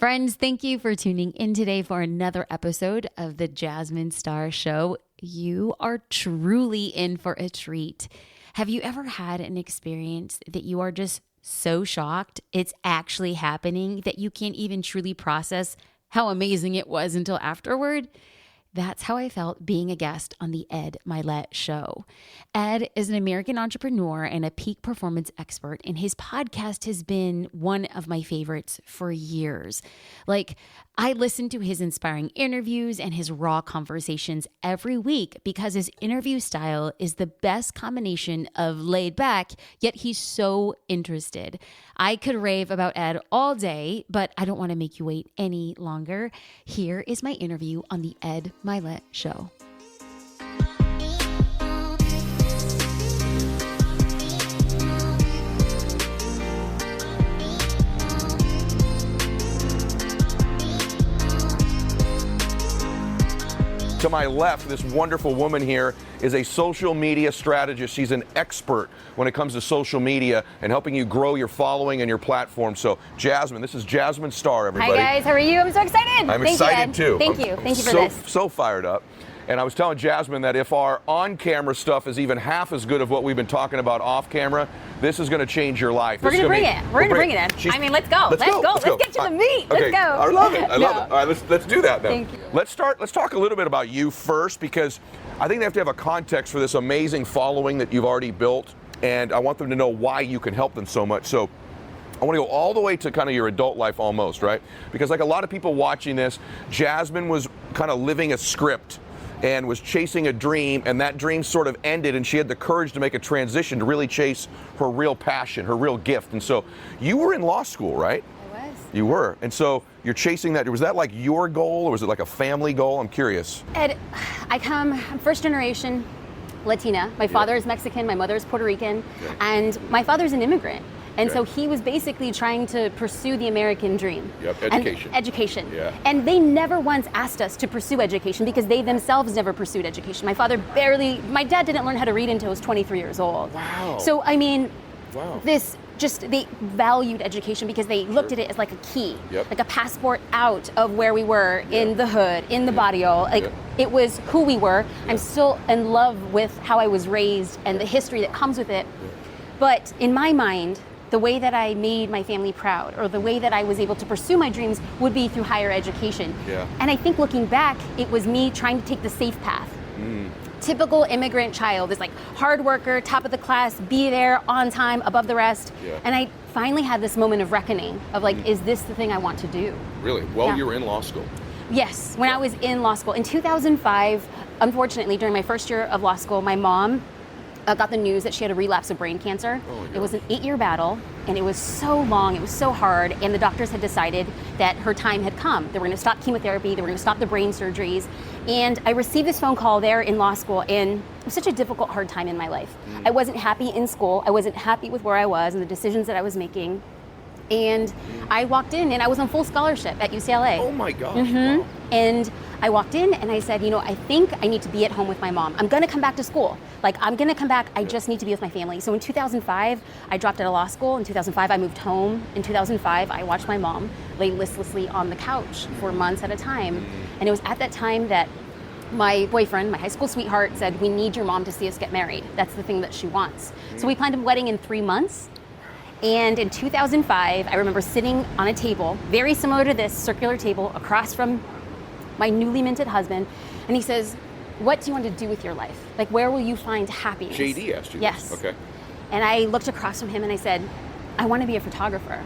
Friends, thank you for tuning in today for another episode of the Jasmine Star Show. You are truly in for a treat. Have you ever had an experience that you are just so shocked it's actually happening that you can't even truly process how amazing it was until afterward? That's how I felt being a guest on the Ed Mylett show. Ed is an American entrepreneur and a peak performance expert, and his podcast has been one of my favorites for years. I listen to his inspiring interviews and his raw conversations every week because his interview style is the best combination of laid back, yet he's so interested. I could rave about Ed all day, but I don't want to make you wait any longer. Here is my interview on the Ed Mylett Show. To my left, this wonderful woman here is a social media strategist. She's an expert when it comes to social media and helping you grow your following and your platform. So, Jasmine, this is Jasmine Star, everybody. Hi, guys. How are you? I'm so excited. I'm excited, too. Thank you. Thank you for this. So fired up. And I was telling Jasmine that if our on-camera stuff is even half as good of what we've been talking about off-camera, this is going to change your life. We're going to bring it. We're going to bring it in. I mean, let's go. Let's get to the meat. Okay. Let's go. I love it. I love it. All right, let's do that now. Thank you. Let's talk a little bit about you first, because I think they have to have a context for this amazing following that you've already built, and I want them to know why you can help them so much. So I want to go all the way to kind of your adult life almost, right? Because like a lot of people watching this, Jasmine was kind of living a script and was chasing a dream, and that dream sort of ended, and she had the courage to make a transition to really chase her real passion, her real gift. And so you were in law school, right? I was. You were. And so you're chasing that. Was that like your goal, or was it like a family goal? I'm curious. Ed, I'm first generation Latina. My father is Mexican, my mother is Puerto Rican, and my father's an immigrant. And so he was basically trying to pursue the American dream. Yep, education. Education. Yeah. And they never once asked us to pursue education because they themselves never pursued education. My dad didn't learn how to read until he was 23 years old. Wow. So, I mean, they valued education because they looked at it as like a key, like a passport out of where we were in the hood, in the barrio. It was who we were. I'm still in love with how I was raised and the history that comes with it. But in my mind, the way that I made my family proud, or the way that I was able to pursue my dreams, would be through higher education. Yeah. And I think looking back, it was me trying to take the safe path. Typical immigrant child is like hard worker, top of the class, be there on time, above the rest. Yeah. And I finally had this moment of reckoning of is this the thing I want to do? Really? Well, you were in law school. Yes, when I was in law school. In 2005, unfortunately, during my first year of law school, my mom got the news that she had a relapse of brain cancer. It was an 8-year battle, and it was so long, it was so hard, and the doctors had decided that her time had come. They were going to stop chemotherapy, they were going to stop the brain surgeries, and I received this phone call there in law school, and it was such a difficult, hard time in my life. I wasn't happy in school, I wasn't happy with where I was and the decisions that I was making, and I walked in, and I was on full scholarship at UCLA. Oh my gosh. Wow. And I walked in and I said, I think I need to be at home with my mom. I'm gonna come back to school. I'm gonna come back, I just need to be with my family. So in 2005, I dropped out of law school. In 2005, I moved home. In 2005, I watched my mom lay listlessly on the couch for months at a time. And it was at that time that my boyfriend, my high school sweetheart, said, we need your mom to see us get married. That's the thing that she wants. So we planned a wedding in 3 months. And in 2005, I remember sitting on a table, very similar to this circular table, across from my newly minted husband, and he says, what do you want to do with your life? Where will you find happiness? JD asked you Yes. this. Okay. And I looked across from him and I said, I want to be a photographer.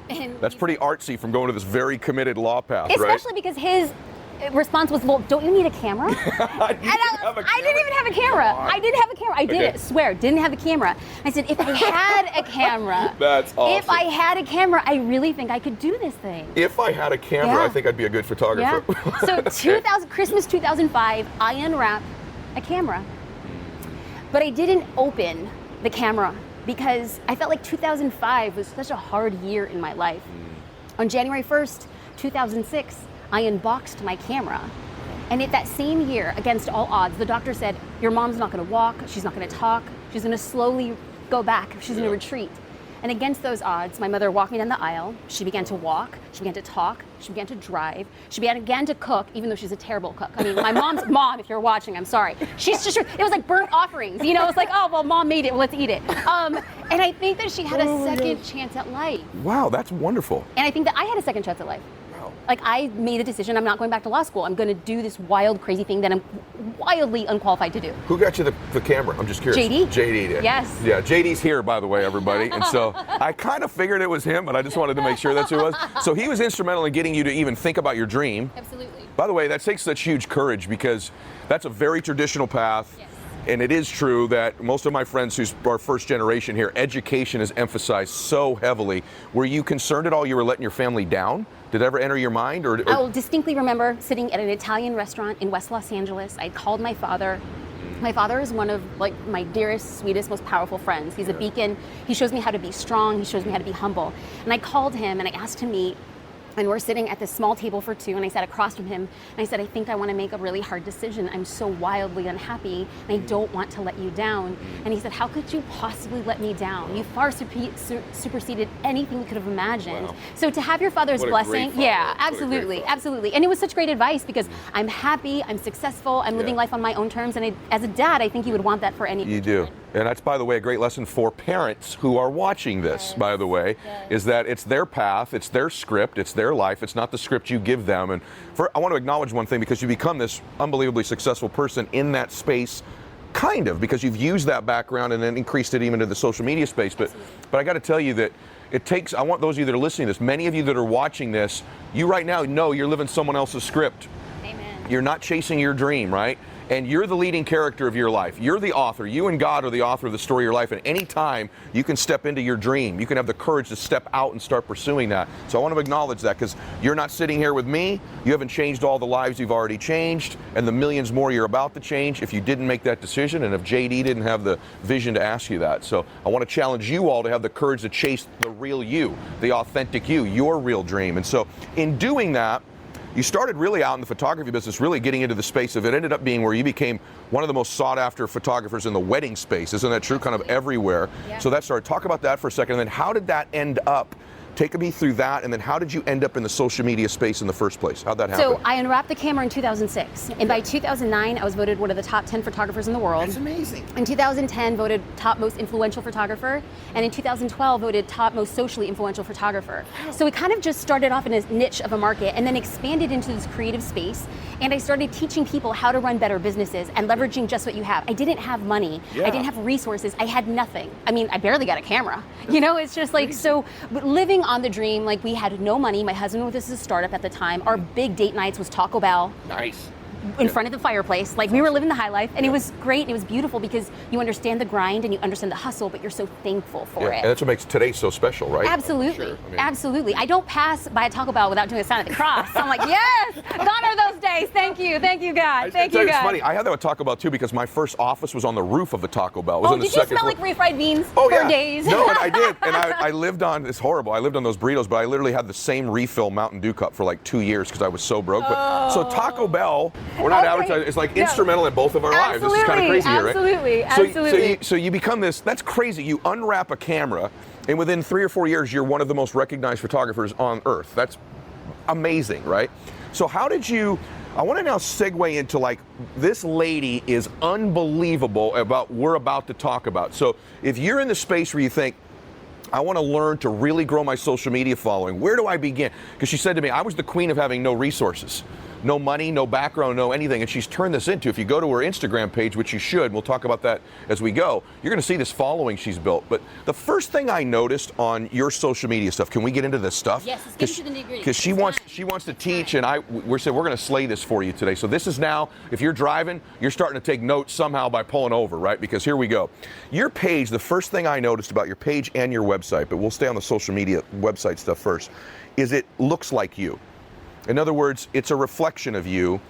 And that's pretty artsy from going to this very committed law path, especially because his response was, well, don't you need a camera? I didn't even have a camera. I did have a camera. I did it, swear, didn't have a camera. I said, if I had a camera, that's awesome. If I had a camera, I really think I could do this thing. If I had a camera, I think I'd be a good photographer. Yeah. So Christmas 2005, I unwrapped a camera. But I didn't open the camera because I felt like 2005 was such a hard year in my life. On January 1st, 2006, I unboxed my camera. And that same year, against all odds, the doctor said, your mom's not gonna walk, she's not gonna talk, she's gonna slowly go back, she's gonna retreat. And against those odds, my mother walked me down the aisle. She began to walk. She began to talk. She began to drive. She began to cook, even though she's a terrible cook. I mean, my mom's mom, if you're watching, I'm sorry. She's just, it was like burnt offerings. You know, it's like, oh, well, mom made it, well, let's eat it. And I think that she had a second chance at life. Wow, that's wonderful. And I think that I had a second chance at life. Like, I made the decision, I'm not going back to law school. I'm going to do this wild, crazy thing that I'm wildly unqualified to do. Who got you the camera? I'm just curious. JD. JD did. Yes. Yeah, JD's here, by the way, everybody. And so I kind of figured it was him, but I just wanted to make sure that's who it was. So he was instrumental in getting you to even think about your dream. Absolutely. By the way, that takes such huge courage because that's a very traditional path. Yes. And it is true that most of my friends who are first generation here, education is emphasized so heavily. Were you concerned at all you were letting your family down? Did it ever enter your mind? Or I will distinctly remember sitting at an Italian restaurant in West Los Angeles. I called my father. My father is one of like my dearest, sweetest, most powerful friends. He's a beacon. He shows me how to be strong. He shows me how to be humble. And I called him and I asked to meet. And we're sitting at this small table for two, and I sat across from him, and I said, I think I want to make a really hard decision. I'm so wildly unhappy, and I don't want to let you down. And he said, how could you possibly let me down? You far superseded anything we could have imagined. Wow. So to have your father's What a blessing, great father. yeah, What a great absolutely, father. absolutely. And it was such great advice because I'm happy, I'm successful, I'm living life on my own terms, and as a dad, I think you would want that for any You do. And that's, by the way, a great lesson for parents who are watching this, by the way, is that it's their path, it's their script, it's their life, it's not the script you give them. And I want to acknowledge one thing, because you become this unbelievably successful person in that space, kind of, because you've used that background and then increased it even to the social media space. But I got to tell you that it takes, I want those of you that are listening to this, many of you that are watching this, you right now know you're living someone else's script. Amen. You're not chasing your dream, right? And you're the leading character of your life. You're the author. You and God are the author of the story of your life. And any time you can step into your dream, you can have the courage to step out and start pursuing that. So I want to acknowledge that, because you're not sitting here with me. You haven't changed all the lives you've already changed and the millions more you're about to change if you didn't make that decision and if JD didn't have the vision to ask you that. So I want to challenge you all to have the courage to chase the real you, the authentic you, your real dream. And so in doing that, you started really out in the photography business, really getting into the space of it. Ended up being where you became one of the most sought after photographers in the wedding space. Isn't that true? Kind of everywhere. Yeah. So that started. Talk about that for a second. And then how did that end up? Take me through that, and then how did you end up in the social media space in the first place? How'd that happen? So I unwrapped the camera in 2006, and by 2009, I was voted one of the top 10 photographers in the world. That's amazing. In 2010, voted top most influential photographer, and in 2012, voted top most socially influential photographer. So we kind of just started off in a niche of a market, and then expanded into this creative space, and I started teaching people how to run better businesses and leveraging just what you have. I didn't have money. Yeah. I didn't have resources. I had nothing. I mean, I barely got a camera. You know, it's just like, so but living on the dream, like we had no money. My husband was a startup at the time. Our big date nights was Taco Bell. Nice. In front of the fireplace, like we were living the high life, and it was great and it was beautiful because you understand the grind and you understand the hustle, but you're so thankful for it. And that's what makes today so special, right? Absolutely, Sure. Absolutely. I don't pass by a Taco Bell without doing a sign of the cross. I'm like, yes, gone are those days. Thank you, God, thank you, It's God. funny. I had that with Taco Bell too, because my first office was on the roof of the Taco Bell. It was Oh, on the did you second smell floor. like refried beans Oh, for yeah. days? No, and I did. And I lived on, it's horrible. I lived on those burritos, but I literally had the same refill Mountain Dew cup for like 2 years because I was so broke. But, so Taco Bell, we're not Okay. advertising, it's like No. instrumental in both of our lives. This is kind of crazy here, right? Absolutely. So you become this, that's crazy. You unwrap a camera, and within 3 or 4 years, you're one of the most recognized photographers on earth. That's amazing, right? So how did you, I want to now segue into like, this lady is unbelievable about what we're about to talk about. So if you're in the space where you think, I want to learn to really grow my social media following, where do I begin? Because she said to me, I was the queen of having no resources. No money, no background, no anything. And she's turned this into, if you go to her Instagram page, which you should, we'll talk about that as we go, you're going to see this following she's built. But the first thing I noticed on your social media stuff, can we get into this stuff? Yes, let's get into the nitty-gritty. Because she wants to teach, and we're saying we're going to slay this for you today. So this is now, if you're driving, you're starting to take notes somehow by pulling over, right? Because here we go. Your page, the first thing I noticed about your page and your website, but we'll stay on the social media website stuff first, is it looks like you. In other words, it's a reflection of you.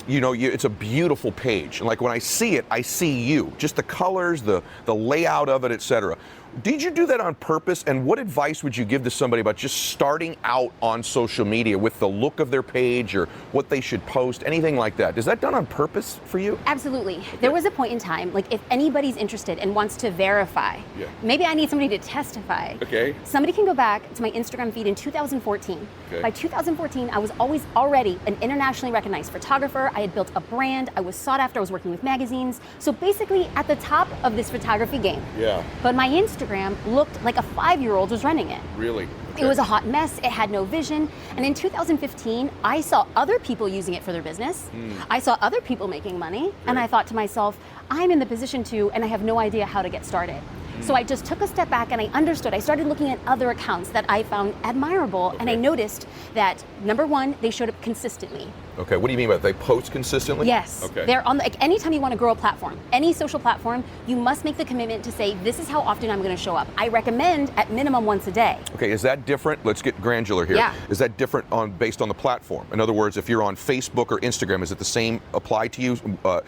It's a beautiful page. And like when I see it, I see you. Just the colors, the layout of it, etc. Did you do that on purpose? And what advice would you give to somebody about just starting out on social media with the look of their page or what they should post, anything like that? Is that done on purpose for you? Absolutely. Okay. There was a point in time, like if anybody's interested and wants to verify, maybe I need somebody to testify. Okay. Somebody can go back to my Instagram feed in 2014. Okay. By 2014, I was always already an internationally recognized photographer. I had built a brand. I was sought after. I was working with magazines. So basically at the top of this photography game. Yeah. But my Instagram looked like a 5-year-old was running it. Really? Okay. It was a hot mess. It had no vision. And in 2015, I saw other people using it for their business. I saw other people making money. And I thought to myself, I'm in the position to, and I have no idea how to get started. So I just took a step back and I understood. I started looking at other accounts that I found admirable. And I noticed that, number one, they showed up consistently. Okay, what do you mean by that? They post consistently? Yes. Okay. They're on like anytime you want to grow a platform, any social platform, you must make the commitment to say, this is how often I'm going to show up. I recommend at minimum once a day. Okay, is that different? Let's get granular here. Yeah. Is that different based on the platform? In other words, if you're on Facebook or Instagram, is it the same apply to you?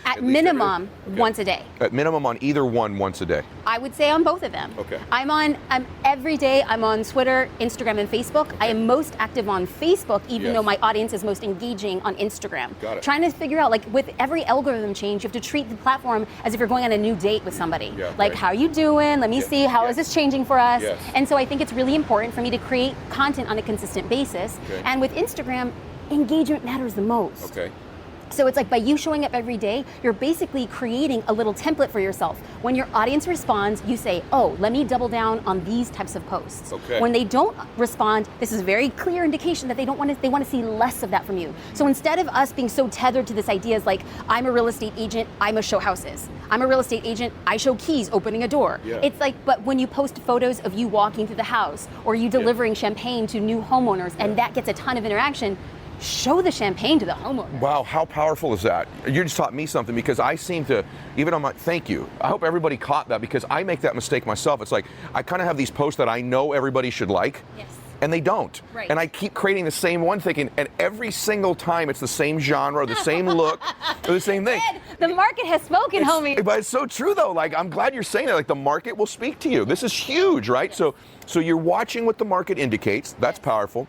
At minimum, once a day. At minimum on either one once a day? I would say on both of them. Okay. I'm every day, I'm on Twitter, Instagram, and Facebook. Okay. I am most active on Facebook, even though my audience is most engaging on Instagram. Got it. Trying to figure out, like with every algorithm change, you have to treat the platform as if you're going on a new date with somebody. Yeah, like, how are you doing? Let me see, how is Yes. this changing for us? Yes. And so I think it's really important for me to create content on a consistent basis. Okay. And with Instagram, engagement matters the most. Okay. So it's like by you showing up every day, you're basically creating a little template for yourself. When your audience responds, you say, oh, let me double down on these types of posts. Okay. When they don't respond, this is a very clear indication that they want to see less of that from you. So instead of us being so tethered to this idea as like, I'm a real estate agent, I must show houses. I'm a real estate agent, I show keys opening a door. Yeah. It's like, but when you post photos of you walking through the house or you delivering champagne to new homeowners and that gets a ton of interaction, show the champagne to the homeowner. Wow, how powerful is that? You just taught me something because I seem to, even on my, thank you. I hope everybody caught that because I make that mistake myself. It's like, I kind of have these posts that I know everybody should like. Yes. And they don't. Right. And I keep creating the same one thinking, and every single time it's the same genre, the same look, or the same thing. Ed, the market has spoken, homie. But it's so true though. Like, I'm glad you're saying that. Like, the market will speak to you. This is huge, right? Yes. So you're watching what the market indicates. That's powerful.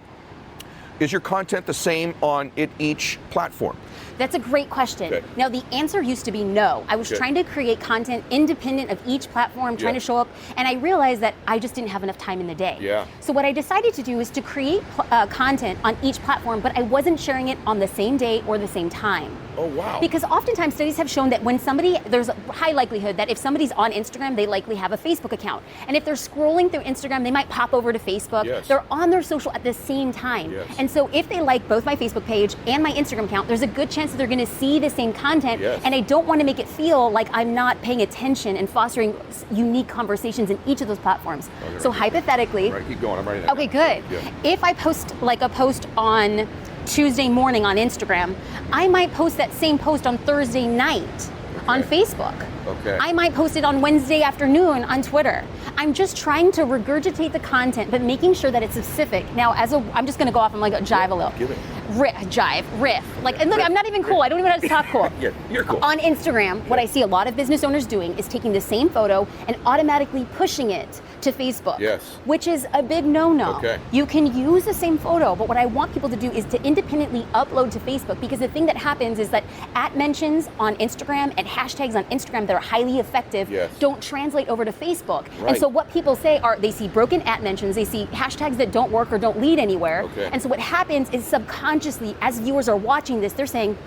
Is your content the same on each platform? That's a great question. Okay. Now, the answer used to be no. I was Okay. trying to create content independent of each platform, trying Yeah. to show up, and I realized that I just didn't have enough time in the day. Yeah. So what I decided to do is to create content on each platform, but I wasn't sharing it on the same day or the same time. Oh, wow. Because oftentimes studies have shown that when somebody, there's a high likelihood that if somebody's on Instagram, they likely have a Facebook account. And if they're scrolling through Instagram, they might pop over to Facebook. Yes. They're on their social at the same time. Yes. And so if they like both my Facebook page and my Instagram account, there's a good chance that they're gonna see the same content. Yes. And I don't wanna make it feel like I'm not paying attention and fostering unique conversations in each of those platforms. Okay, So right. hypothetically, All right, keep going. I'm writing that okay, down. good. Yeah. If I post like a post on Tuesday morning on Instagram, I might post that same post on Thursday night on Facebook. Okay. I might post it on Wednesday afternoon on Twitter. I'm just trying to regurgitate the content, but making sure that it's specific. Now, I'm just gonna go off and like jive a little. Give it. Riff. Like, and look, Riff. I'm not even cool. I don't even know how to talk cool. Yeah, you're cool. On Instagram, what I see a lot of business owners doing is taking the same photo and automatically pushing it to Facebook. Yes. Which is a big no-no. Okay. You can use the same photo, but what I want people to do is to independently upload to Facebook, because the thing that happens is that @mentions on Instagram and hashtags on Instagram that are highly effective Yes. don't translate over to Facebook. Right. And so what people say are they see broken @mentions, they see hashtags that don't work or don't lead anywhere. Okay. And so what happens is subconsciously, as viewers are watching this, they're saying,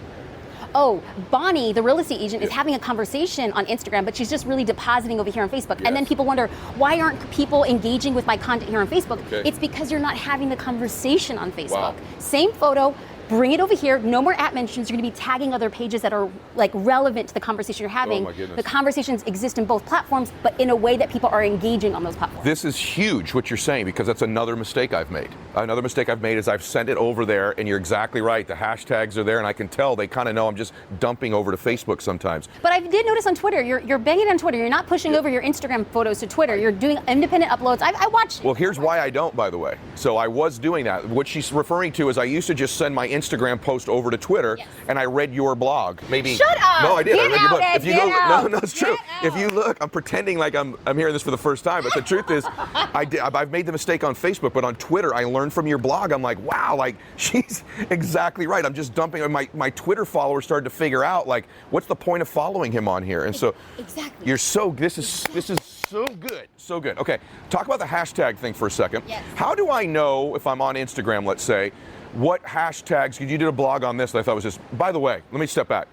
oh, Bonnie, the real estate agent, is having a conversation on Instagram, but she's just really depositing over here on Facebook. And then Yes. people wonder, why aren't people engaging with my content here on Facebook? Okay. It's because you're not having the conversation on Facebook. Wow. Same photo, bring it over here, no more @mentions. You're gonna be tagging other pages that are like relevant to the conversation you're having. Oh my goodness. The conversations exist in both platforms, but in a way that people are engaging on those platforms. This is huge what you're saying, because that's another mistake I've made. Another mistake I've made is I've sent it over there, and you're exactly right. The hashtags are there, and I can tell they kind of know I'm just dumping over to Facebook sometimes. But I did notice on Twitter, you're banging on Twitter. You're not pushing over your Instagram photos to Twitter. You're doing independent uploads. I watched. Well, here's why I don't, by the way. So I was doing that. What she's referring to is I used to just send my Instagram post over to Twitter, and I read your blog. Maybe. Shut up! No, I did. I read your blog. Ed, If you get go, out. no, it's true. If you look, I'm pretending like I'm hearing this for the first time, but the truth is, I've made the mistake on Facebook, but on Twitter, I learned from your blog. I'm like, wow, like she's exactly right. I'm just dumping. My Twitter followers started to figure out like, what's the point of following him on here? And so, exactly. You're so. This is so good, so good. Okay, talk about the hashtag thing for a second. Yes. How do I know if I'm on Instagram, let's say, what hashtags? You did a blog on this that I thought was just. By the way, let me step back.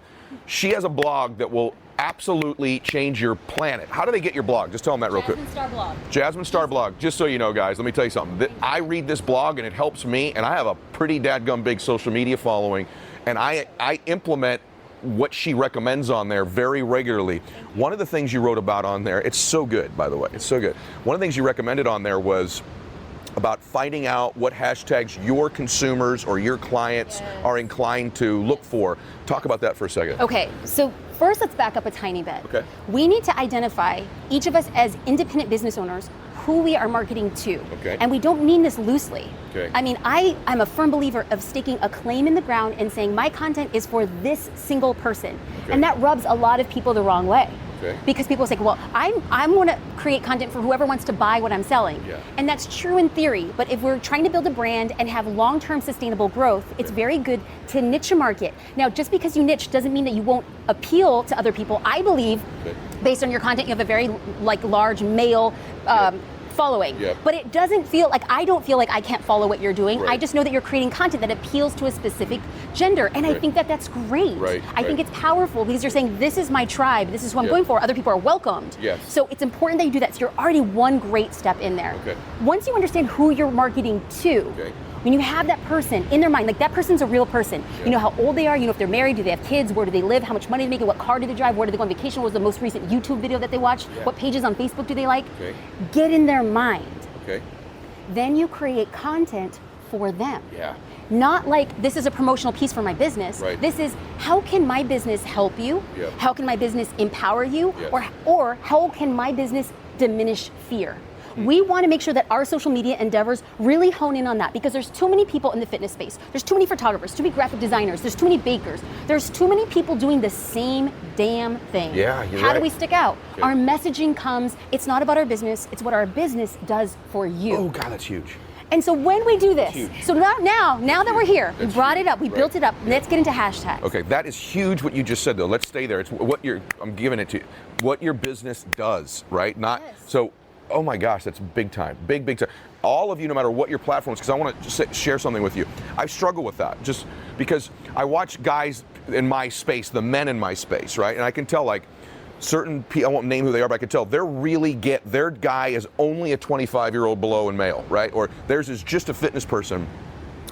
She has a blog that will absolutely change your planet. How do they get your blog? Just tell them that real quick. Jasmine Star blog. Jasmine Star blog. Just so you know, guys, let me tell you something. I read this blog and it helps me, and I have a pretty dadgum big social media following, and I implement what she recommends on there very regularly. One of the things you wrote about on there, it's so good, by the way, it's so good. One of the things you recommended on there was about finding out what hashtags your consumers or your clients are inclined to look for. Talk about that for a second. Okay, so first let's back up a tiny bit. Okay. We need to identify, each of us as independent business owners, who we are marketing to. Okay. And we don't mean this loosely. Okay. I mean, I'm a firm believer of staking a claim in the ground and saying my content is for this single person. Okay. And that rubs a lot of people the wrong way. Okay. Because people say, well, I'm going to create content for whoever wants to buy what I'm selling. Yeah. And that's true in theory, but if we're trying to build a brand and have long-term sustainable growth, it's very good to niche a market. Now, just because you niche doesn't mean that you won't appeal to other people. I believe, based on your content, you have a very large male following. Yep. But it doesn't feel like, I don't feel like I can't follow what you're doing. Right. I just know that you're creating content that appeals to a specific gender. And I think that that's great. Right. I think it's powerful because you're saying, this is my tribe, this is who I'm going for. Other people are welcomed. Yes. So it's important that you do that. So you're already one great step in there. Okay. Once you understand who you're marketing to, when you have that person in their mind, like that person's a real person. You know how old they are, you know if they're married, do they have kids, where do they live, how much money they make, what car do they drive, where do they go on vacation, what was the most recent YouTube video that they watched, what pages on Facebook do they like? Get in their mind. Then you create content for them. Not like, this is a promotional piece for my business. This is, how can my business help you? How can my business empower you? Or how can my business diminish fear? We want to make sure that our social media endeavors really hone in on that, because there's too many people in the fitness space. There's too many photographers, too many graphic designers, there's too many bakers. There's too many people doing the same damn thing. How do we stick out? Our messaging comes, it's not about our business, it's what our business does for you. Oh God, that's huge. And so when we do this, so now that we're here, we brought it up, we built it up, let's get into hashtags. Okay, that is huge what you just said though. Let's stay there. It's what I'm giving it to you. What your business does, right? Not so. Oh my gosh, that's big time, big time. All of you, no matter what your platform is, because I want to just share something with you. I struggle with that just because I watch guys in my space, the men in my space, right? And I can tell like certain people, I won't name who they are, but I can tell their guy is only a 25-year-old below and male, right? Or theirs is just a fitness person.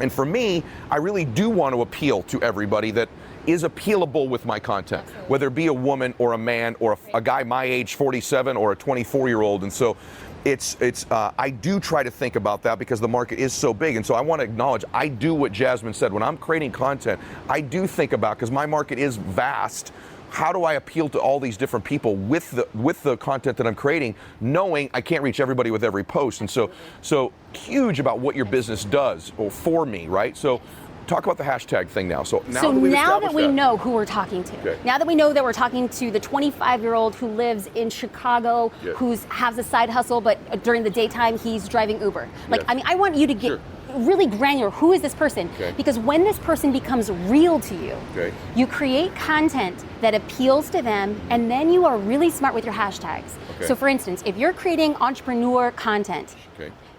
And for me, I really do want to appeal to everybody that is appealable with my content, whether it be a woman or a man or a guy my age, 47, or a 24-year-old. And so I do try to think about that because the market is so big. And so I want to acknowledge, I do what Jasmine said. When I'm creating content, I do think about, because my market is vast, how do I appeal to all these different people with the content that I'm creating, knowing I can't reach everybody with every post. And so huge about what your business does or for me, right? So talk about the hashtag thing now. So now that we know who we're talking to, now that we know that we're talking to the 25-year-old who lives in Chicago, who has a side hustle, but during the daytime he's driving Uber. I mean, I want you to get really granular. Who is this person? Because when this person becomes real to you, you create content that appeals to them, and then you are really smart with your hashtags. So for instance, if you're creating entrepreneur content,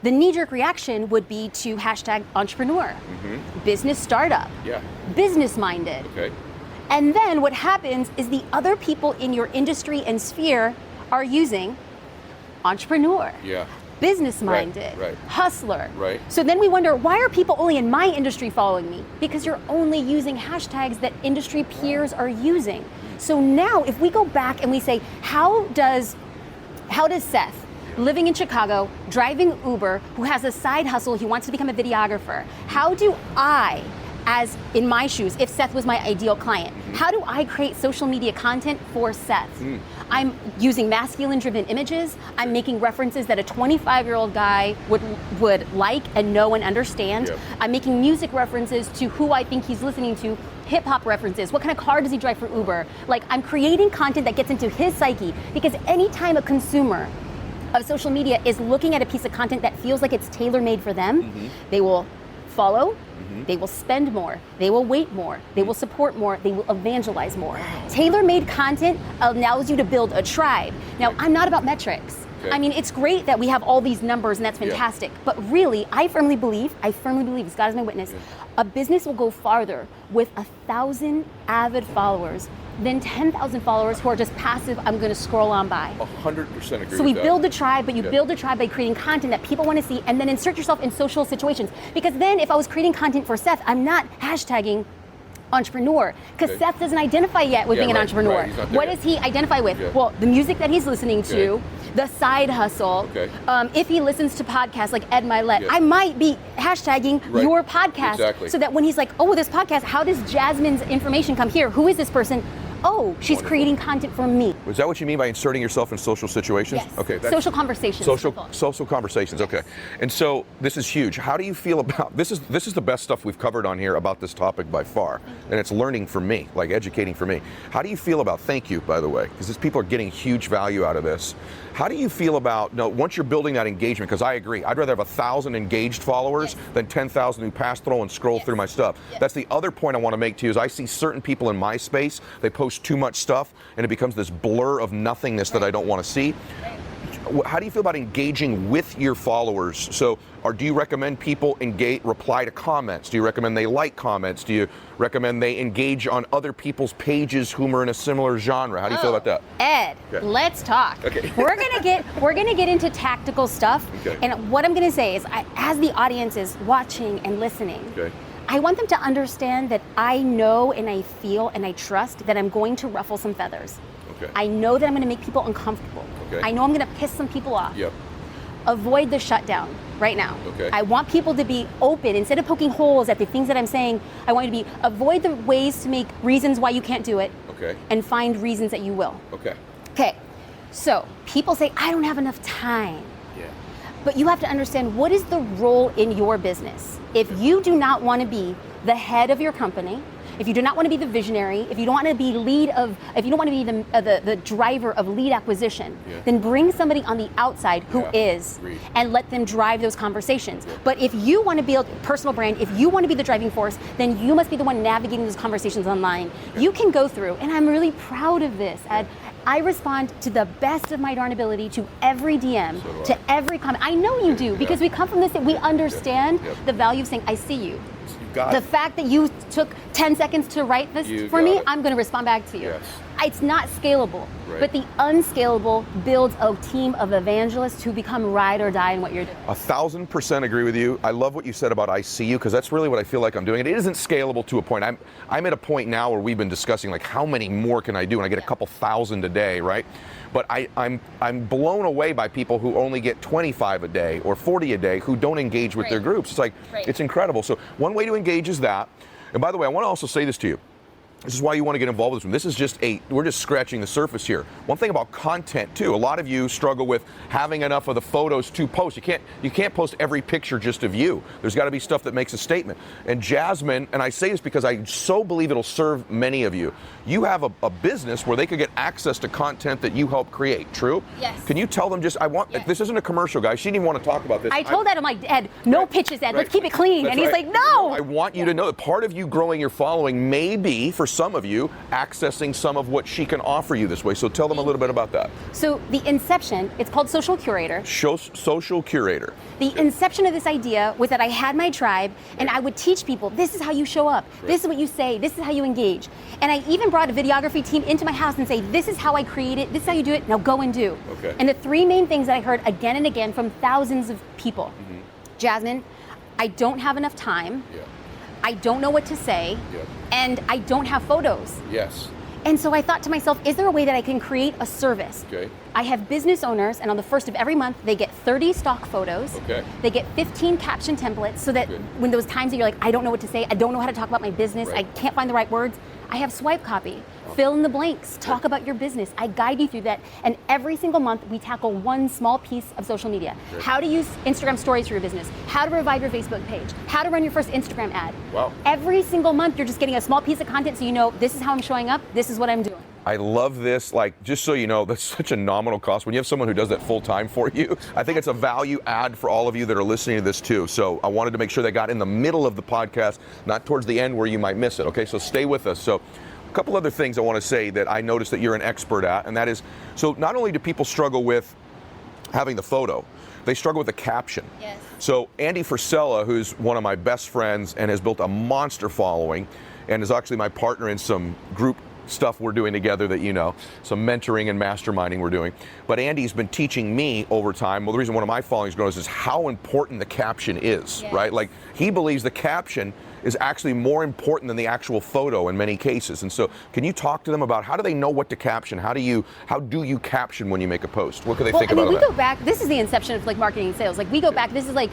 the knee-jerk reaction would be to hashtag entrepreneur, business startup, business-minded. And then what happens is the other people in your industry and sphere are using entrepreneur, business-minded, hustler. So then we wonder, why are people only in my industry following me? Because you're only using hashtags that industry peers are using. So now if we go back and we say, how does Seth living in Chicago, driving Uber, who has a side hustle, he wants to become a videographer. How do I, as in my shoes, if Seth was my ideal client, how do I create social media content for Seth? I'm using masculine-driven images. I'm making references that a 25-year-old guy would like and know and understand. Yep. I'm making music references to who I think he's listening to, hip-hop references. What kind of car does he drive for Uber? Like, I'm creating content that gets into his psyche, because anytime a consumer of social media is looking at a piece of content that feels like it's tailor-made for them, they will follow, they will spend more, they will wait more, they will support more, they will evangelize more. Tailor-made content allows you to build a tribe. Now, I'm not about metrics. Okay. I mean, it's great that we have all these numbers and that's fantastic, but really, I firmly believe, as God is my witness, a business will go farther with 1,000 avid followers than 10,000 followers who are just passive, I'm gonna scroll on by. 100% agree So we with that. build a tribe, but you build a tribe by creating content that people want to see, and then insert yourself in social situations. Because then if I was creating content for Seth, I'm not hashtagging entrepreneur, because Seth doesn't identify yet with being an entrepreneur. Right, he's not there What yet. does he identify with? Yeah. Well, the music that he's listening to, the side hustle. If he listens to podcasts like Ed Mylett, I might be hashtagging your podcast, Exactly. so that when he's like, oh, this podcast, how does Jasmine's information come here? Who is this person? Oh, she's creating content for me. Is that what you mean by inserting yourself in social situations? Yes. Okay. Social conversations. Social conversations. Okay. And so this is huge. How do you feel about this? Is the best stuff we've covered on here about this topic by far, and it's learning for me, like educating for me. How do you feel about? Thank you, by the way, because these people are getting huge value out of this. How do you feel about once you're building that engagement? Because I agree, I'd rather have 1,000 engaged followers than 10,000 who pass through and scroll through my stuff. That's the other point I want to make to you. Is I see certain people in my space, they post too much stuff, and it becomes this blur of nothingness that I don't want to see. How do you feel about engaging with your followers? So, do you recommend people reply to comments? Do you recommend they like comments? Do you recommend they engage on other people's pages whom are in a similar genre? How do you feel about that? Ed, let's talk. Okay. We're gonna get into tactical stuff. Okay. And what I'm gonna say is, as the audience is watching and listening, I want them to understand that I know and I feel and I trust that I'm going to ruffle some feathers. I know that I'm going to make people uncomfortable. I know I'm going to piss some people off. Avoid the shutdown right now. I want people to be open. Instead of poking holes at the things that I'm saying, I want you to avoid the ways to make reasons why you can't do it, and find reasons that you will. Okay. So people say, I don't have enough time. But you have to understand, what is the role in your business? If you do not want to be the head of your company, if you do not want to be the visionary, if you don't want to be if you don't want to be the driver of lead acquisition, then bring somebody on the outside who is, and let them drive those conversations. But if you want to build a personal brand, if you want to be the driving force, then you must be the one navigating those conversations online. You can go through, and I'm really proud of this, Ed. I respond to the best of my darn ability to every DM, to every comment. I know you do, because we come from this, we understand the value of saying, I see you. The fact that you took 10 seconds to write this for me, I'm going to respond back to you. It's not scalable, but the unscalable builds a team of evangelists who become ride or die in what you're doing. 1,000% agree with you. I love what you said about I see you, because that's really what I feel like I'm doing. It isn't scalable to a point. I'm at a point now where we've been discussing, like, how many more can I do? And I get a couple thousand a day, right? But I'm blown away by people who only get 25 a day or 40 a day who don't engage with their groups. It's like, it's incredible. So one way to engage is that. And by the way, I want to also say this to you. This is why you want to get involved with this. This is just we're just scratching the surface here. One thing about content too, a lot of you struggle with having enough of the photos to post. You can't post every picture just of you. There's got to be stuff that makes a statement. And Jasmine, and I say this because I so believe it'll serve many of you. You have a business where they could get access to content that you help create, true? Yes. Can you tell them this isn't a commercial, guys. She didn't even want to talk about this. I told Ed, I'm like, Ed, no pitches, Ed, let's keep it clean. And he's like, no. I want you to know that part of you growing your following may be, for some of you, accessing some of what she can offer you this way. So tell them a little bit about that. So the inception, it's called Social Curator. Social Curator. The inception of this idea was that I had my tribe, and I would teach people, this is how you show up, this is what you say, this is how you engage. And I even brought a videography team into my house and say, this is how I create it, this is how you do it, now go and do. And the three main things that I heard again and again from thousands of people. Jasmine, I don't have enough time. I don't know what to say. And I don't have photos. And so I thought to myself, is there a way that I can create a service? Okay. I have business owners, and on the first of every month, they get 30 stock photos. Okay. They get 15 caption templates, so that when those times that you're like, I don't know what to say, I don't know how to talk about my business, Right. I can't find the right words, I have swipe copy. Fill in the blanks, talk about your business. I guide you through that. And every single month, we tackle one small piece of social media. Great. How to use Instagram stories for your business, how to revive your Facebook page, how to run your first Instagram ad. Wow. Every single month, you're just getting a small piece of content so you know, this is how I'm showing up, this is what I'm doing. I love this. Like, just so you know, that's such a nominal cost. When you have someone who does that full time for you, I think it's a value add for all of you that are listening to this too. So I wanted to make sure they got in the middle of the podcast, not towards the end where you might miss it. Okay, so stay with us. So a couple other things I want to say that I noticed that you're an expert at, and that is, so not only do people struggle with having the photo, they struggle with the caption. Yes. So Andy Frisella, who's one of my best friends and has built a monster following, and is actually my partner in some group stuff we're doing together that you know, some mentoring and masterminding we're doing. But Andy's been teaching me over time, well, the reason one of my followings grows is how important the caption is, Yes. right? Like, he believes the caption is actually more important than the actual photo in many cases. And so can you talk to them about how do they know what to caption? How do you caption when you make a post? What can they think about we that? go back, this is the inception of like marketing and sales. Like we go back, this is like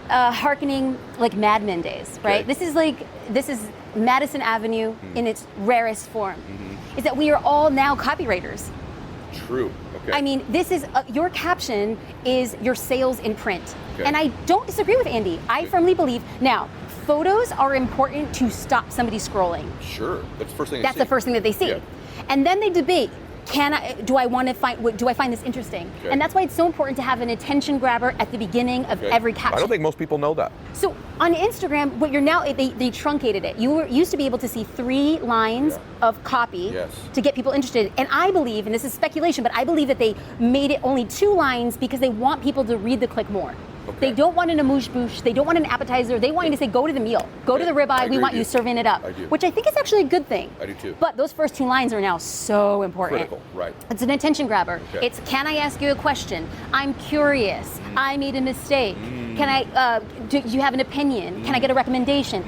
hearkening like Mad Men days, right? Okay. This is Madison Avenue in its rarest form. Is that we are all now copywriters. True. Okay. I mean, this is your caption is your sales in print. Okay. And I don't disagree with Andy. I firmly believe now photos are important to stop somebody scrolling. Sure. That's the first thing. That's the first thing that they see. Yeah. And then they debate. Do I find this interesting? Okay. And that's why it's so important to have an attention grabber at the beginning of every caption. I don't think most people know that. So on Instagram, what you're now, they truncated it. You used to be able to see 3 lines of copy Yes. to get people interested. And I believe, and this is speculation, but I believe that they made it only 2 lines because they want people to read the click more. Okay. They don't want an amuse-bouche. They don't want an appetizer. They want you to say, go to the meal. Go to the I ribeye. agree We want with you serving it up. I do. Which I think is actually a good thing. I do too. But those first 2 lines are now so important. Critical, right. It's an attention grabber. Okay. It's, can I ask you a question? I'm curious. I made a mistake. Can I, do you have an opinion? Can I get a recommendation?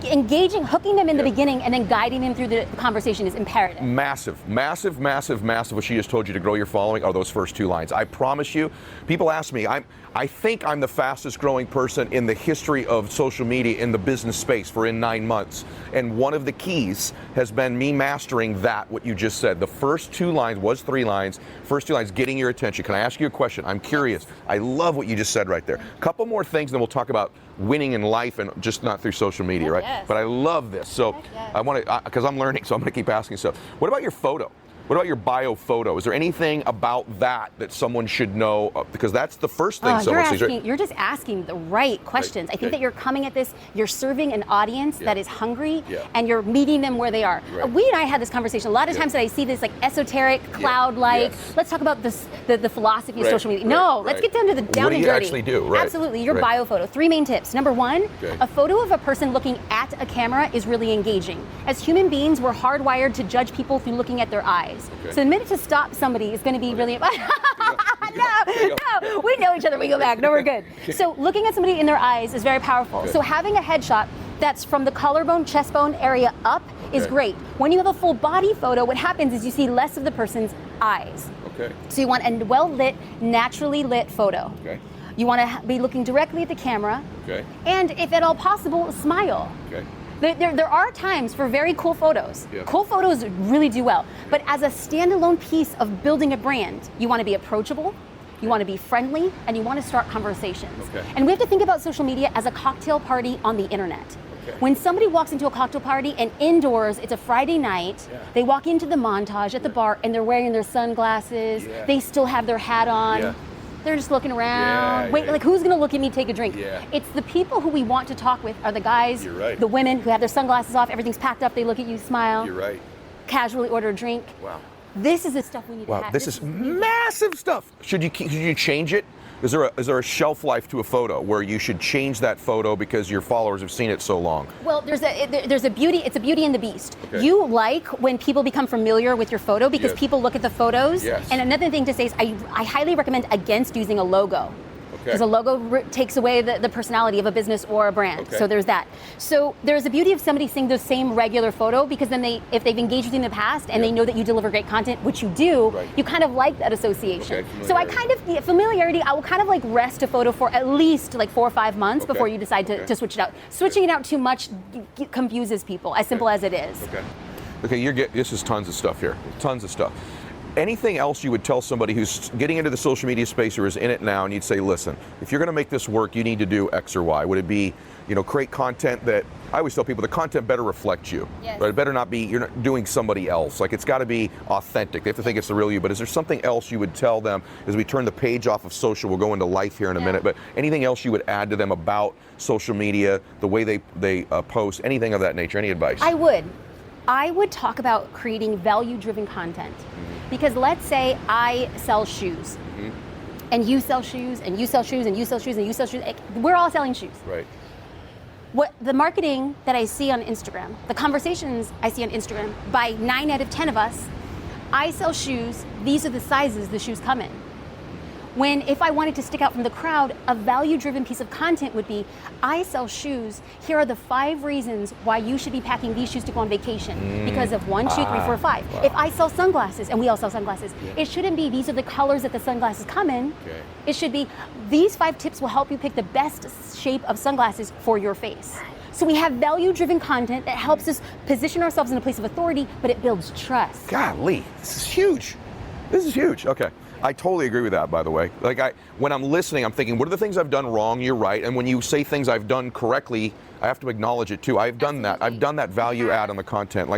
Engaging, hooking them in the beginning and then guiding them through the conversation is imperative. Massive, massive, massive, massive. What she just told you to grow your following are those first 2 lines. I promise you, people ask me, I think I'm the fastest growing person in the history of social media in the business space for in 9 months. And one of the keys has been me mastering that, what you just said. The first 2 lines was 3 lines. First 2 lines, getting your attention. Can I ask you a question? I'm curious. I love what you just said right there. A couple more things, then we'll talk about winning in life and just not through social media, right? Yes. But I love this. So I want to, because I'm learning, so I'm going to keep asking stuff. What about your photo? What about your bio photo? Is there anything about that someone should know? Because that's the first thing someone sees. Right? You're just asking the right questions. I think Okay. that you're coming at this, you're serving an audience that is hungry, Yeah. and you're meeting them where they are. Right. We and I had this conversation. A lot of times that I see this like esoteric, cloud-like, Yes. let's talk about this, the philosophy of Right. social media. Right. No, Right. let's get down to the down What do and you dirty. actually do? Right. Absolutely, your Right. bio photo. 3 main tips. Number 1, Okay. a photo of a person looking at a camera is really engaging. As human beings, we're hardwired to judge people through looking at their eyes. Okay. So the minute to stop somebody is going to be really... There you go. No, we know each other. We go back. No, we're good. So looking at somebody in their eyes is very powerful. Good. So having a headshot that's from the collarbone, chest bone area up is Okay. great. When you have a full body photo, what happens is you see less of the person's eyes. Okay. So you want a well-lit, naturally lit photo. Okay. You want to be looking directly at the camera. Okay. And if at all possible, smile. Okay. There are times for very cool photos. Yeah. Cool photos really do well. But as a standalone piece of building a brand, you want to be approachable, you want to be friendly, and you want to start conversations. Okay. And we have to think about social media as a cocktail party on the internet. Okay. When somebody walks into a cocktail party and indoors, it's a Friday night, they walk into the montage at the bar and they're wearing their sunglasses, Yeah. they still have their hat on. Yeah. They're just looking around. Yeah, Wait, yeah. like who's gonna look at me take a drink? Yeah. It's the people who we want to talk with are the guys, You're right. the women who have their sunglasses off, everything's packed up, they look at you, smile, You're right. casually order a drink. Wow. This is the stuff we need to Wow, have. this is massive stuff. Should you change it? Is there a shelf life to a photo where you should change that photo because your followers have seen it so long? Well, there's a beauty. It's a beauty and the beast. Okay. You like when people become familiar with your photo because Yes. people look at the photos. Yes. And another thing to say is I highly recommend against using a logo. because a logo takes away the personality of a business or a brand. Okay. So there's that. So there's a beauty of somebody seeing the same regular photo, because then if they've engaged with you in the past and they know that you deliver great content, which you do, you kind of like that association. Okay, so I kind of, familiarity, I will kind of like rest a photo for at least like 4 or 5 months before you decide to switch it out. Switching it out too much confuses people, as simple as it is. Okay, this is tons of stuff here. Tons of stuff. Anything else you would tell somebody who's getting into the social media space or is in it now, and you'd say, listen, if you're going to make this work, you need to do X or Y? Would it be, create content that, I always tell people, the content better reflect you. Yes. But it better not be, you're not doing somebody else. Like, it's got to be authentic. They have to think it's the real you. But is there something else you would tell them as we turn the page off of social? We'll go into life here in a minute. But anything else you would add to them about social media, the way they post, anything of that nature? Any advice? I would talk about creating value-driven content. Because let's say I sell shoes, and you sell shoes, and you sell shoes, and you sell shoes, and you sell shoes. We're all selling shoes. Right. What the marketing that I see on Instagram, the conversations I see on Instagram, by 9 out of 10 of us, I sell shoes, these are the sizes the shoes come in. When if I wanted to stick out from the crowd, a value-driven piece of content would be, I sell shoes, here are the 5 reasons why you should be packing these shoes to go on vacation. Because of 1, 2, 3, 4, 5. Wow. If I sell sunglasses, and we all sell sunglasses, it shouldn't be, these are the colors that the sunglasses come in. It should be, these 5 tips will help you pick the best shape of sunglasses for your face. So we have value-driven content that helps us position ourselves in a place of authority, but it builds trust. Golly, this is huge. This is huge. Okay. I totally agree with that, by the way. When I'm listening, I'm thinking, what are the things I've done wrong? You're right. And when you say things I've done correctly, I have to acknowledge it too. I've done that. I've done that value add on the content.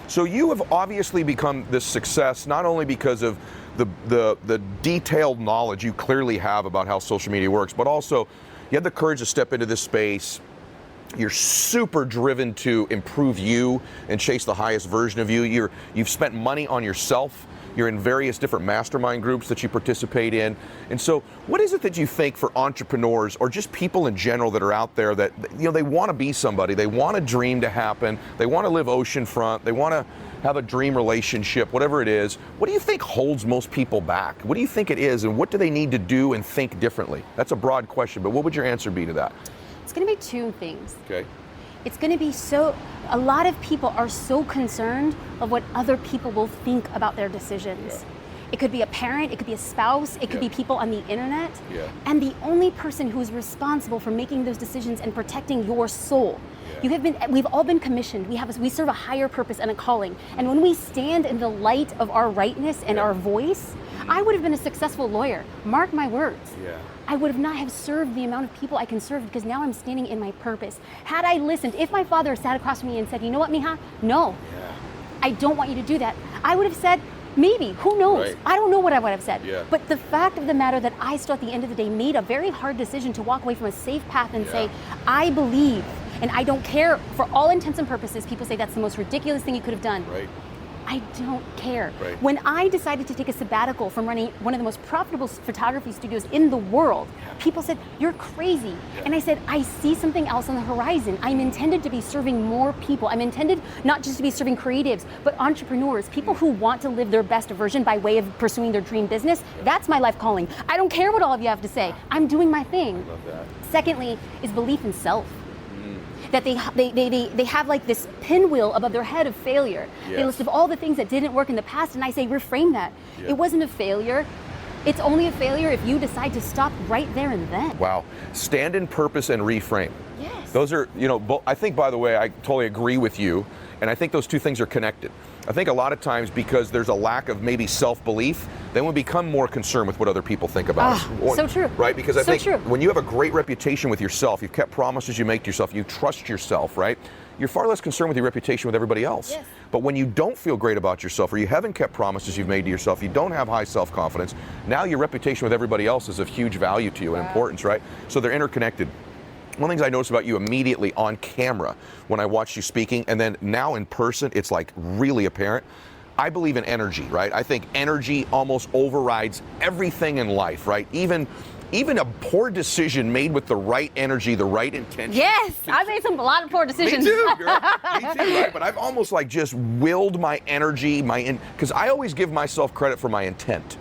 So you have obviously become this success, not only because of the detailed knowledge you clearly have about how social media works, but also you had the courage to step into this space. You're super driven to improve you and chase the highest version of you. You've spent money on yourself. You're in various different mastermind groups that you participate in. And so what is it that you think for entrepreneurs or just people in general that are out there that, they want to be somebody, they want a dream to happen, they want to live oceanfront, they want to have a dream relationship, whatever it is, what do you think holds most people back? What do you think it is, and what do they need to do and think differently? That's a broad question, but what would your answer be to that? It's going to be 2 things. Okay. It's going to be a lot of people are so concerned of what other people will think about their decisions. It could be a parent, it could be a spouse, it could be people on the internet. And the only person who is responsible for making those decisions and protecting your soul. We've all been commissioned. We serve a higher purpose and a calling. And when we stand in the light of our rightness and our voice, I would have been a successful lawyer. Mark my words. I would have not have served the amount of people I can serve, because now I'm standing in my purpose. Had I listened, if my father sat across from me and said, you know what, Mija? No, I don't want you to do that. I would have said, maybe, who knows? I don't know what I would have said. But the fact of the matter that I still at the end of the day made a very hard decision to walk away from a safe path and say, I believe, and I don't care, for all intents and purposes, people say that's the most ridiculous thing you could have done. I don't care. When I decided to take a sabbatical from running one of the most profitable photography studios in the world, people said, you're crazy. And I said, I see something else on the horizon. I'm intended to be serving more people. I'm intended not just to be serving creatives, but entrepreneurs, people who want to live their best version by way of pursuing their dream business. That's my life calling. I don't care what all of you have to say. I'm doing my thing. I love that. Secondly, is belief in self. That they have like this pinwheel above their head of failure. They list of all the things that didn't work in the past, and I say, reframe that. It wasn't a failure. It's only a failure if you decide to stop right there and then. Wow. Stand in purpose and reframe. Yes. Those are, I think, by the way, I totally agree with you, and I think those 2 things are connected. I think a lot of times because there's a lack of maybe self-belief, then we become more concerned with what other people think about us. So true. Right? Because I so think true. when you have a great reputation with yourself, you've kept promises you make to yourself, you trust yourself, right? You're far less concerned with your reputation with everybody else. Yes. But when you don't feel great about yourself, or you haven't kept promises you've made to yourself, you don't have high self-confidence, now your reputation with everybody else is of huge value to you and importance, right? So they're interconnected. One of the things I noticed about you immediately on camera when I watched you speaking, and then now in person, it's like really apparent. I believe in energy, right? I think energy almost overrides everything in life, right? Even a poor decision made with the right energy, the right intention. Yes, I've made a lot of poor decisions. Me too, girl. Me too, right? But I've almost just willed my energy, because I always give myself credit for my intent.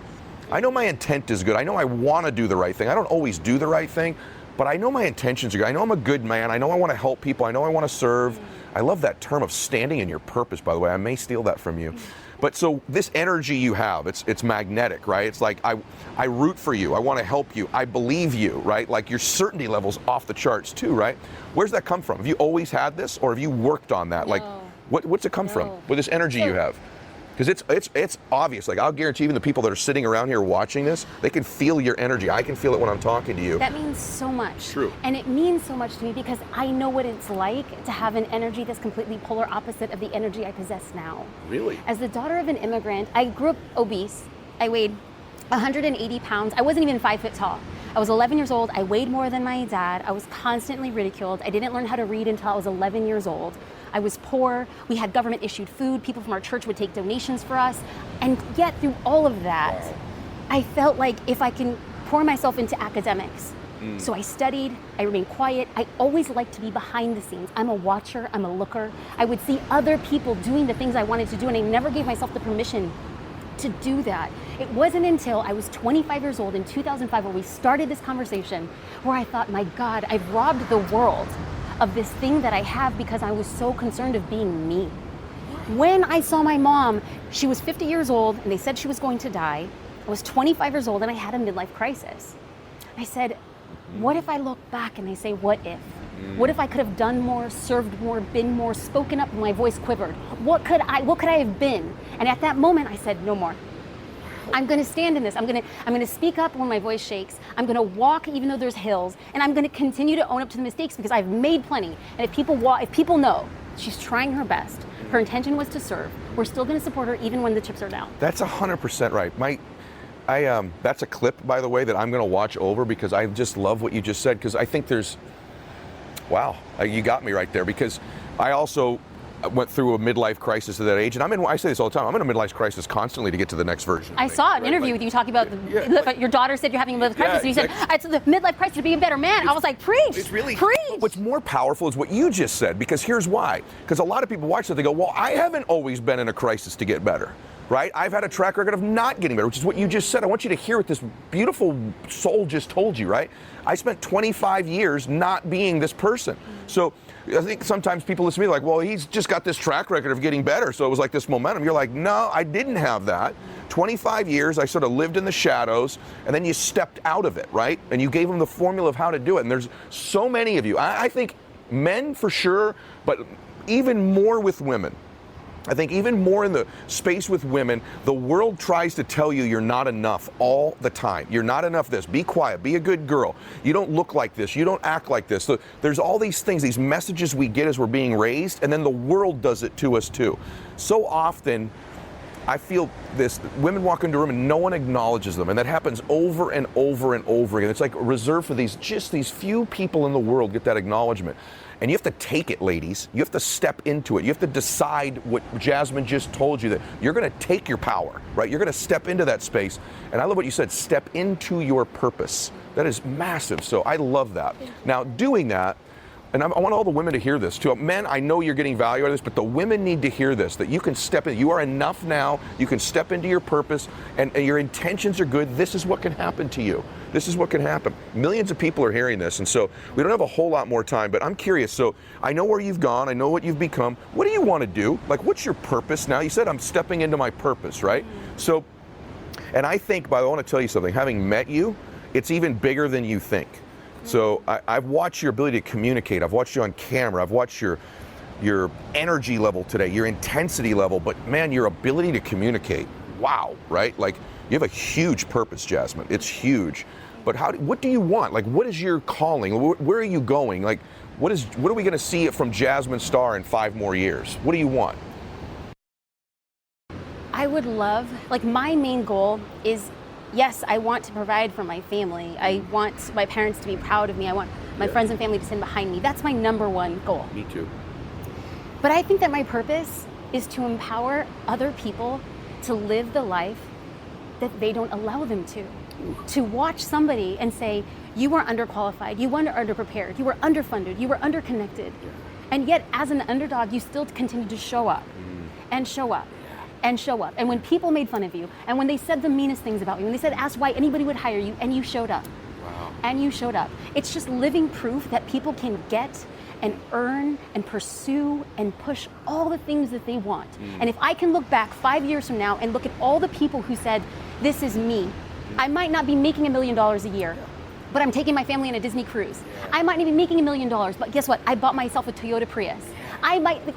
I know my intent is good. I know I want to do the right thing. I don't always do the right thing, but I know my intentions are good. I know I'm a good man. I know I want to help people. I know I want to serve. I love that term of standing in your purpose, by the way. I may steal that from you. But so this energy you have, it's magnetic, right? It's like I root for you. I want to help you. I believe you, right? Like your certainty level's off the charts too, right? Where's that come from? Have you always had this, or have you worked on that? No. Like, what's it come from? With this energy you have? Because it's obvious. Like, I'll guarantee even the people that are sitting around here watching this, they can feel your energy. I can feel it when I'm talking to you. That means so much. True. And it means so much to me because I know what it's like to have an energy that's completely polar opposite of the energy I possess now. Really? As the daughter of an immigrant, I grew up obese. I weighed 180 pounds. I wasn't even 5 foot tall. I was 11 years old. I weighed more than my dad. I was constantly ridiculed. I didn't learn how to read until I was 11 years old. I was poor. We had government issued food. People from our church would take donations for us. And yet through all of that, I felt like if I can pour myself into academics. So I studied, I remained quiet. I always liked to be behind the scenes. I'm a watcher, I'm a looker. I would see other people doing the things I wanted to do, and I never gave myself the permission to do that. It wasn't until I was 25 years old in 2005 where we started this conversation where I thought, my God, I've robbed the world of this thing that I have because I was so concerned of being me. When I saw my mom, she was 50 years old and they said she was going to die. I was 25 years old and I had a midlife crisis. I said, what if I look back and I say, what if? What if I could have done more, served more, been more, spoken up, and my voice quivered? What could I have been? And at that moment I said, no more. I'm going to stand in this. I'm going to speak up when my voice shakes. I'm going to walk even though there's hills, and I'm going to continue to own up to the mistakes because I've made plenty. And if people know she's trying her best, her intention was to serve, we're still going to support her even when the chips are down. That's 100% right. That's a clip, by the way, that I'm going to watch over because I just love what you just said because I think wow, you got me right there because I also went through a midlife crisis at that age, and I say this all the time, I'm in a midlife crisis constantly to get to the next version. I saw an interview with you talking about your daughter said you're having a midlife crisis, and you said, it's the midlife crisis to be a better man. I was like, preach, it's really, preach. What's more powerful is what you just said, because here's why. Because a lot of people watch that, they go, well, I haven't always been in a crisis to get better. Right? I've had a track record of not getting better, which is what you just said. I want you to hear what this beautiful soul just told you, right? I spent 25 years not being this person. So I think sometimes people listen to me like, well, he's just got this track record of getting better. So it was like this momentum. You're like, no, I didn't have that. 25 years, I sort of lived in the shadows, and then you stepped out of it, right? And you gave them the formula of how to do it. And there's so many of you. I think men for sure, but even more with women. I think even more in the space with women, the world tries to tell you you're not enough all the time. You're not enough this. Be quiet. Be a good girl. You don't look like this. You don't act like this. So there's all these things, these messages we get as we're being raised, and then the world does it to us too. So often, I feel this, women walk into a room and no one acknowledges them, and that happens over and over and over again. It's like reserved for these few people in the world get that acknowledgement. And you have to take it, ladies. You have to step into it. You have to decide what Jasmine just told you, that you're going to take your power, right? You're going to step into that space. And I love what you said, step into your purpose. That is massive. So I love that. Now, doing that, and I want all the women to hear this too. Men, I know you're getting value out of this, but the women need to hear this, that you can step in. You are enough now. You can step into your purpose, and your intentions are good. This is what can happen to you. This is what can happen. Millions of people are hearing this, and so we don't have a whole lot more time, but I'm curious. So I know where you've gone. I know what you've become. What do you want to do? Like, what's your purpose now? You said I'm stepping into my purpose, right? So, and I think, by the way, I want to tell you something. Having met you, it's even bigger than you think. So I've watched your ability to communicate. I've watched you on camera. I've watched your energy level today, your intensity level, but man, your ability to communicate. Wow, right? Like, you have a huge purpose, Jasmine. It's huge. But what do you want? Like, what is your calling? Where are you going? Like, what are we going to see from Jasmine Star in 5 more years? What do you want? I would love, like, my main goal is, yes, I want to provide for my family. I want my parents to be proud of me. I want my friends and family to stand behind me. That's my number one goal. Me too. But I think that my purpose is to empower other people to live the life that they don't allow them to. To watch somebody and say, you were underqualified, you were underprepared, you were underfunded, you were underconnected. And yet, as an underdog, you still continue to show up and show up. and show up. And when people made fun of you, and when they said the meanest things about you, when they said, ask why anybody would hire you, and you showed up. Wow. And you showed up. It's just living proof that people can get and earn and pursue and push all the things that they want. And if I can look back 5 years from now and look at all the people who said, this is me, I might not be making $1 million a year, but I'm taking my family on a Disney cruise. I might not be making $1 million, but guess what? I bought myself a Toyota Prius.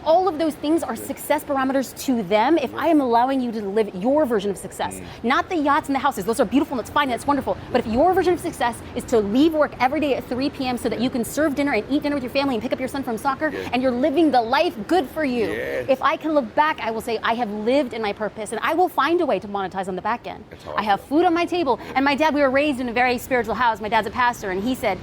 All of those things are success barometers to them if I am allowing you to live your version of success. Not the yachts and the houses. Those are beautiful and that's fine and that's wonderful. But if your version of success is to leave work every day at 3 p.m. so that you can serve dinner and eat dinner with your family and pick up your son from soccer and you're living the life, good for you. If I can look back, I will say I have lived in my purpose and I will find a way to monetize on the back end. I have food on my table. And my dad, we were raised in a very spiritual house. My dad's a pastor and he said,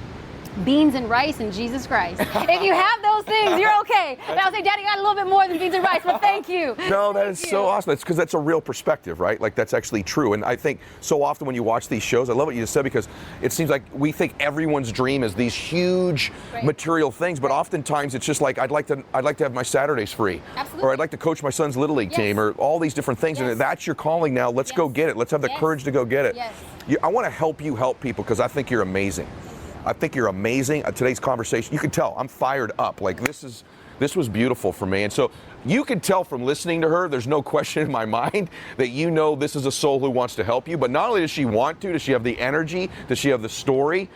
beans and rice and Jesus Christ. If you have those things, you're okay. And I'll say, Daddy, I got a little bit more than beans and rice, but thank you. No, that is so awesome. That's because that's a real perspective, right? Like that's actually true. And I think so often when you watch these shows, I love what you just said because it seems like we think everyone's dream is these huge material things, but oftentimes it's just like I'd like to have my Saturdays free, or I'd like to coach my son's little league team, or all these different things. And that's your calling now. Let's go get it. Let's have the courage to go get it. I want to help you help people because I think you're amazing. I think you're amazing. Today's conversation, you can tell I'm fired up. Like this was beautiful for me. And so you can tell from listening to her, there's no question in my mind that you know this is a soul who wants to help you. But not only does she want to, does she have the energy, does she have the story,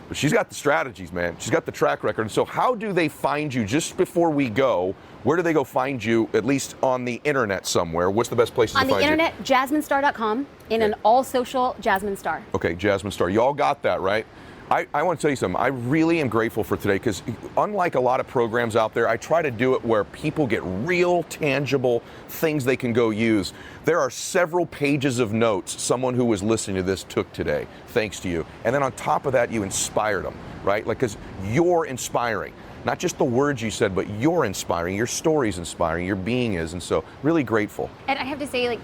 but she's got the strategies, man. She's got the track record. And so how do they find you just before we go? Where do they go find you, at least on the internet somewhere? What's the best place to find you? On the internet, jasminestar.com, in an all social Jasmine Star. Okay, Jasmine Star. You all got that, right? I want to tell you something. I really am grateful for today because unlike a lot of programs out there, I try to do it where people get real, tangible things they can go use. There are several pages of notes someone who was listening to this took today, thanks to you. And then on top of that, you inspired them, right? Like, because you're inspiring. Not just the words you said, but you're inspiring. Your story's inspiring. Your being is. And so really grateful. And I have to say,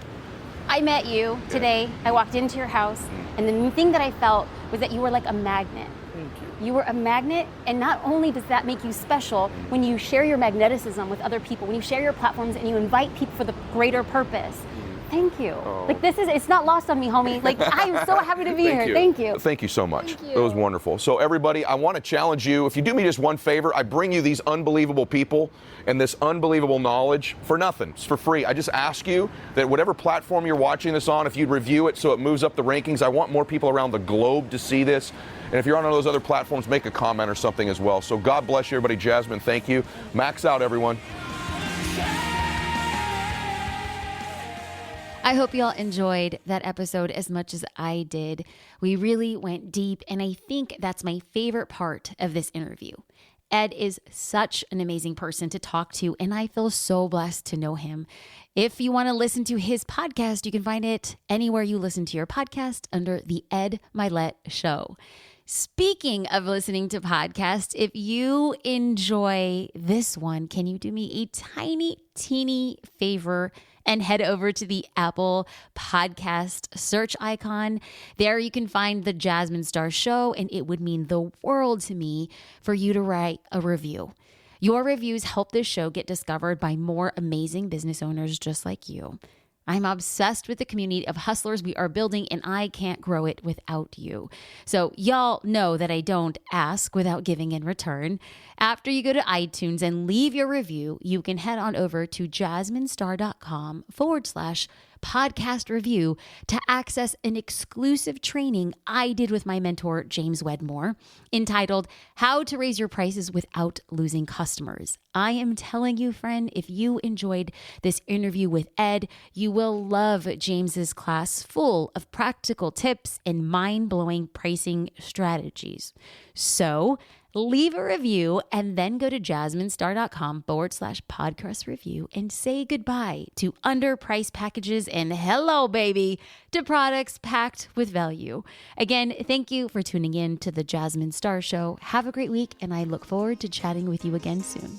I met you today. I walked into your house, and the thing that I felt was that you were like a magnet. Thank you. You were a magnet, and not only does that make you special when you share your magneticism with other people, when you share your platforms and you invite people for the greater purpose. Thank you. Oh. It's not lost on me, homie. I'm so happy to be here. Thank you. Thank you so much. Thank you. It was wonderful. So everybody, I want to challenge you. If you do me just one favor, I bring you these unbelievable people and this unbelievable knowledge for nothing. It's for free. I just ask you that whatever platform you're watching this on, if you'd review it so it moves up the rankings. I want more people around the globe to see this. And if you're on one of those other platforms, make a comment or something as well. So God bless you, everybody. Jasmine, thank you. Max out, everyone. I hope y'all enjoyed that episode as much as I did. We really went deep, and I think that's my favorite part of this interview. Ed is such an amazing person to talk to, and I feel so blessed to know him. If you want to listen to his podcast, you can find it anywhere you listen to your podcast under The Ed Mylett Show. Speaking of listening to podcasts, if you enjoy this one, can you do me a tiny, teeny favor and head over to the Apple Podcast search icon? There you can find the Jasmine Star Show, and it would mean the world to me for you to write a review. Your reviews help this show get discovered by more amazing business owners just like you. I'm obsessed with the community of hustlers we are building, and I can't grow it without you. So y'all know that I don't ask without giving in return. After you go to iTunes and leave your review, you can head on over to jasminestar.com/podcast review to access an exclusive training I did with my mentor, James Wedmore, entitled How to Raise Your Prices Without Losing Customers. I am telling you, friend, if you enjoyed this interview with Ed, you will love James's class full of practical tips and mind-blowing pricing strategies. So leave a review and then go to jasminestar.com/podcast review and say goodbye to underpriced packages and hello, baby, to products packed with value. Again, thank you for tuning in to the Jasmine Star Show. Have a great week, and I look forward to chatting with you again soon.